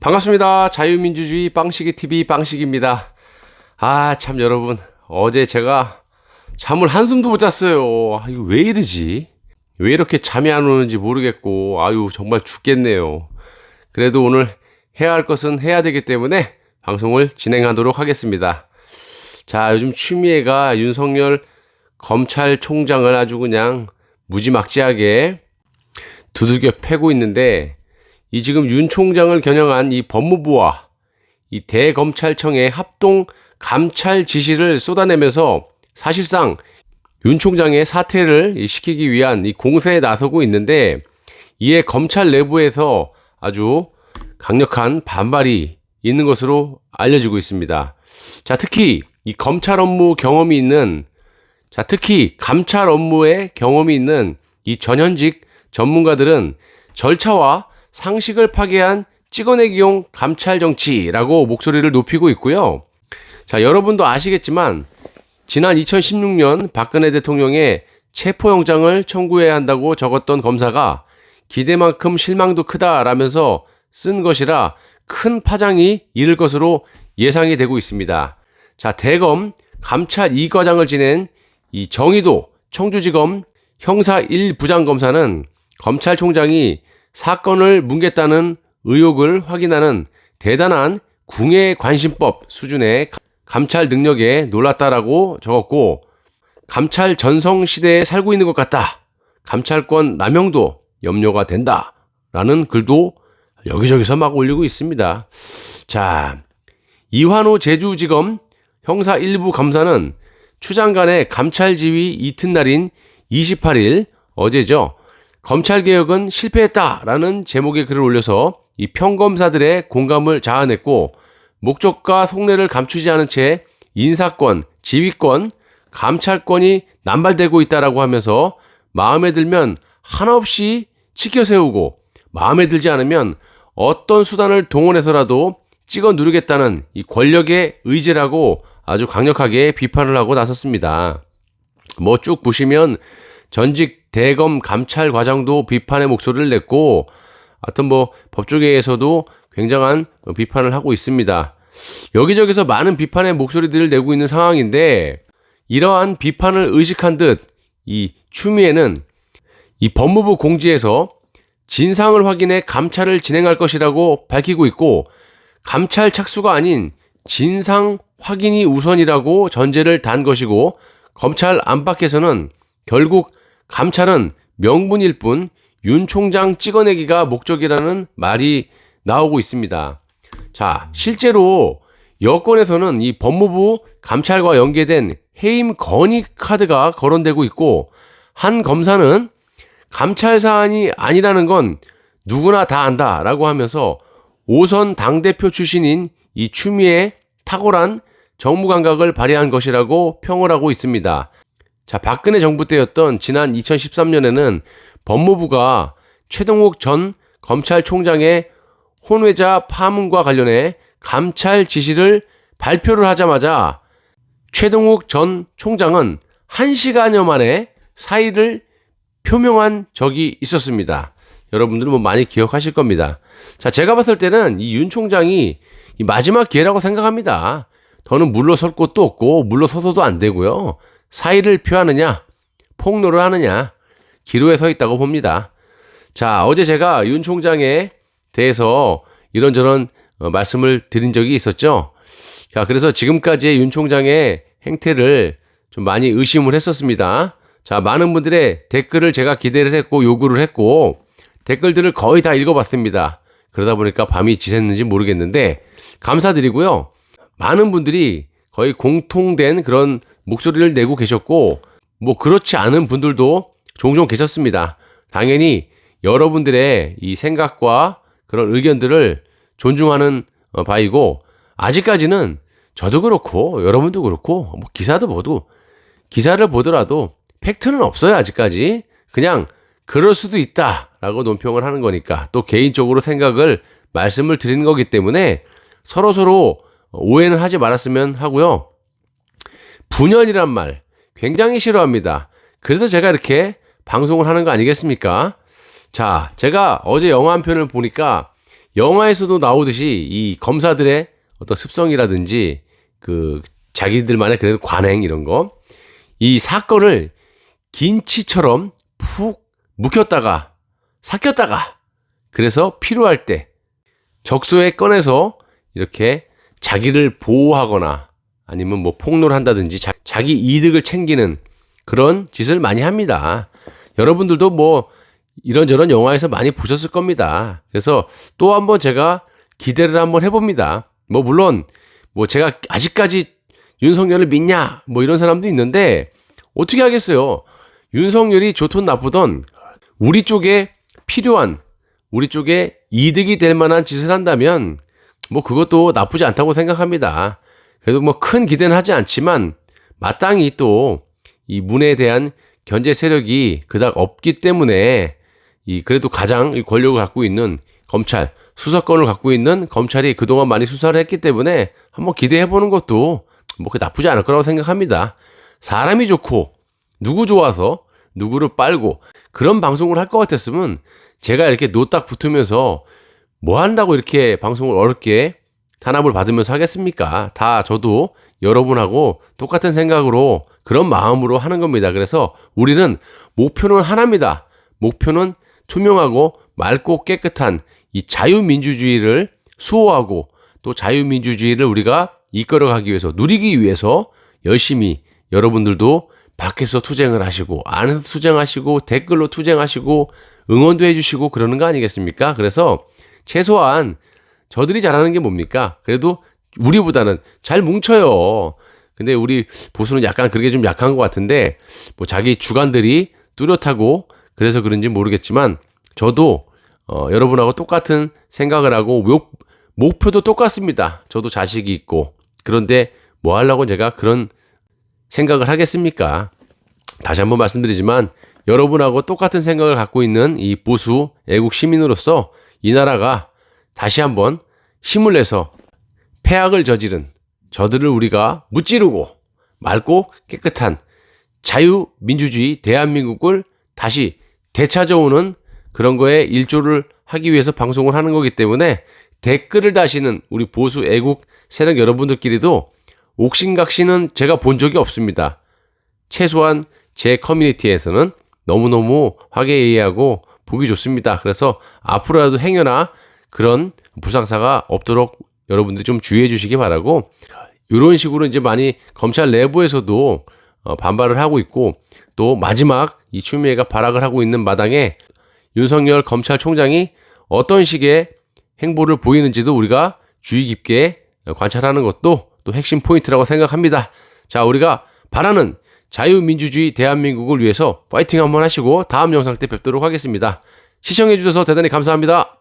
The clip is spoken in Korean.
반갑습니다. 자유민주주의 빵식이TV 빵식입니다. 참 여러분, 어제 제가 잠을 한숨도 못 잤어요. 이거 왜 이러지? 왜 이렇게 잠이 안 오는지 모르겠고, 정말 죽겠네요. 그래도 오늘 해야 할 것은 해야 되기 때문에 방송을 진행하도록 하겠습니다. 자, 요즘 추미애가 윤석열 검찰총장을 아주 그냥 무지막지하게 두들겨 패고 있는데, 이 지금 윤 총장을 겨냥한 이 법무부와 이 대검찰청의 합동 감찰 지시를 쏟아내면서 사실상 윤 총장의 사퇴를 시키기 위한 이 공세에 나서고 있는데, 이에 검찰 내부에서 아주 강력한 반발이 있는 것으로 알려지고 있습니다. 자, 특히 이 검찰 업무 경험이 있는, 특히 감찰 업무에 경험이 있는 이 전현직 전문가들은 절차와 상식을 파괴한 찍어내기용 감찰 정치라고 목소리를 높이고 있고요. 자, 여러분도 아시겠지만 지난 2016년 박근혜 대통령의 체포영장을 청구해야 한다고 적었던 검사가 기대만큼 실망도 크다라면서 쓴 것이라 큰 파장이 일을 것으로 예상이 되고 있습니다. 자, 대검 감찰 2과장을 지낸 이 정의도 청주지검 형사 1부장검사는 검찰총장이 사건을 뭉갰다는 의혹을 확인하는 대단한 궁예관심법 수준의 감찰 능력에 놀랐다라고 적었고, 감찰 전성 시대에 살고 있는 것 같다. 감찰권 남용도 염려가 된다. 라는 글도 여기저기서 막 올리고 있습니다. 자, 이환호 제주지검 형사 1부 검사는 추 장관의 감찰 지휘 이튿날인 28일, 어제죠. 검찰개혁은 실패했다라는 제목의 글을 올려서 이 평검사들의 공감을 자아냈고, 목적과 속내를 감추지 않은 채 인사권, 지휘권, 감찰권이 남발되고 있다라고 하면서 마음에 들면 하나 없이 치켜세우고 마음에 들지 않으면 어떤 수단을 동원해서라도 찍어 누르겠다는 이 권력의 의지라고 아주 강력하게 비판을 하고 나섰습니다. 쭉 보시면 전직 대검 감찰 과장도 비판의 목소리를 냈고, 하여튼 법조계에서도 굉장한 비판을 하고 있습니다. 여기저기서 많은 비판의 목소리들을 내고 있는 상황인데, 이러한 비판을 의식한 듯 이 추미애는 이 법무부 공지에서 진상을 확인해 감찰을 진행할 것이라고 밝히고 있고, 감찰 착수가 아닌 진상 확인이 우선이라고 전제를 단 것이고, 검찰 안팎에서는 결국 감찰은 명분일 뿐 윤 총장 찍어내기가 목적이라는 말이 나오고 있습니다. 자, 실제로 여권에서는 이 법무부 감찰과 연계된 해임 건의 카드가 거론되고 있고, 한 검사는 감찰 사안이 아니라는 건 누구나 다 안다라고 하면서 5선 당대표 출신인 이 추미애의 탁월한 정무 감각을 발휘한 것이라고 평을 하고 있습니다. 자, 박근혜 정부 때였던 지난 2013년에는 법무부가 최동욱 전 검찰총장의 혼외자 파문과 관련해 감찰 지시를 발표를 하자마자 최동욱 전 총장은 1시간여 만에 사의를 표명한 적이 있었습니다. 여러분들은 많이 기억하실 겁니다. 자, 제가 봤을 때는 이 윤 총장이 이 마지막 기회라고 생각합니다. 더는 물러설 곳도 없고 물러서서도 안 되고요. 사의를 표하느냐, 폭로를 하느냐, 기로에 서 있다고 봅니다. 자, 어제 제가 윤 총장에 대해서 이런저런 말씀을 드린 적이 있었죠. 자, 그래서 지금까지의 윤 총장의 행태를 좀 많이 의심을 했었습니다. 자, 많은 분들의 댓글을 제가 기대를 했고 요구를 했고, 댓글들을 거의 다 읽어봤습니다. 그러다 보니까 밤이 지샜는지 모르겠는데 감사드리고요. 많은 분들이 거의 공통된 그런 목소리를 내고 계셨고, 그렇지 않은 분들도 종종 계셨습니다. 당연히 여러분들의 이 생각과 그런 의견들을 존중하는 바이고, 아직까지는 저도 그렇고 여러분도 그렇고 기사를 보더라도 팩트는 없어요. 아직까지 그냥 그럴 수도 있다라고 논평을 하는 거니까, 또 개인적으로 생각을 말씀을 드리는 거기 때문에 서로 오해는 하지 말았으면 하고요. 분열이란 말 굉장히 싫어합니다. 그래서 제가 이렇게 방송을 하는 거 아니겠습니까? 자, 제가 어제 영화 한 편을 보니까 영화에서도 나오듯이 이 검사들의 어떤 습성이라든지 그 자기들만의 그래도 관행 이런 거, 이 사건을 김치처럼 푹 묵혔다가 삭혔다가 그래서 필요할 때 적소에 꺼내서 이렇게 자기를 보호하거나 아니면 뭐 폭로를 한다든지 자기 이득을 챙기는 그런 짓을 많이 합니다. 여러분들도 뭐 이런저런 영화에서 많이 보셨을 겁니다. 그래서 또 한번 제가 기대를 한번 해봅니다. 뭐 물론 뭐 제가 아직까지 윤석열을 믿냐 뭐 이런 사람도 있는데 어떻게 하겠어요. 윤석열이 좋든 나쁘든 우리 쪽에 필요한, 우리 쪽에 이득이 될 만한 짓을 한다면 뭐 그것도 나쁘지 않다고 생각합니다. 그래도 뭐 큰 기대는 하지 않지만 마땅히 또 이 문에 대한 견제 세력이 그닥 없기 때문에 이 그래도 가장 이 권력을 갖고 있는 검찰, 수사권을 갖고 있는 검찰이 그동안 많이 수사를 했기 때문에 한번 기대해 보는 것도 뭐 그 나쁘지 않을 거라고 생각합니다. 사람이 좋고 누구 좋아서 누구를 빨고 그런 방송을 할 것 같았으면 제가 이렇게 노딱 붙으면서 뭐 한다고 이렇게 방송을 어렵게 탄압을 받으면서 하겠습니까? 다 저도 여러분하고 똑같은 생각으로 그런 마음으로 하는 겁니다. 그래서 우리는 목표는 하나입니다. 목표는 투명하고 맑고 깨끗한 이 자유민주주의를 수호하고 또 자유민주주의를 우리가 이끌어가기 위해서, 누리기 위해서 열심히 여러분들도 밖에서 투쟁을 하시고 안에서 투쟁하시고 댓글로 투쟁하시고 응원도 해주시고 그러는 거 아니겠습니까? 그래서 최소한 저들이 잘하는 게 뭡니까? 그래도 우리보다는 잘 뭉쳐요. 근데 우리 보수는 약간 그게 좀 약한 것 같은데 뭐 자기 주관들이 뚜렷하고 그래서 그런지 모르겠지만 저도 여러분하고 똑같은 생각을 하고 목표도 똑같습니다. 저도 자식이 있고 그런데 뭐 하려고 제가 그런 생각을 하겠습니까? 다시 한번 말씀드리지만 여러분하고 똑같은 생각을 갖고 있는 이 보수 애국 시민으로서 이 나라가 다시 한번 힘을 내서 폐악을 저지른 저들을 우리가 무찌르고 맑고 깨끗한 자유민주주의 대한민국을 다시 되찾아오는 그런 거에 일조를 하기 위해서 방송을 하는 거기 때문에 댓글을 다시는 우리 보수 애국 세력 여러분들끼리도 옥신각신은 제가 본 적이 없습니다. 최소한 제 커뮤니티에서는 너무너무 화기애애하고 보기 좋습니다. 그래서 앞으로라도 행여나 그런 불상사가 없도록 여러분들이 좀 주의해 주시기 바라고, 이런 식으로 이제 많이 검찰 내부에서도 반발을 하고 있고 또 마지막 이 추미애가 발악을 하고 있는 마당에 윤석열 검찰총장이 어떤 식의 행보를 보이는지도 우리가 주의 깊게 관찰하는 것도 또 핵심 포인트라고 생각합니다. 자, 우리가 바라는 자유민주주의 대한민국을 위해서 파이팅 한번 하시고 다음 영상 때 뵙도록 하겠습니다. 시청해 주셔서 대단히 감사합니다.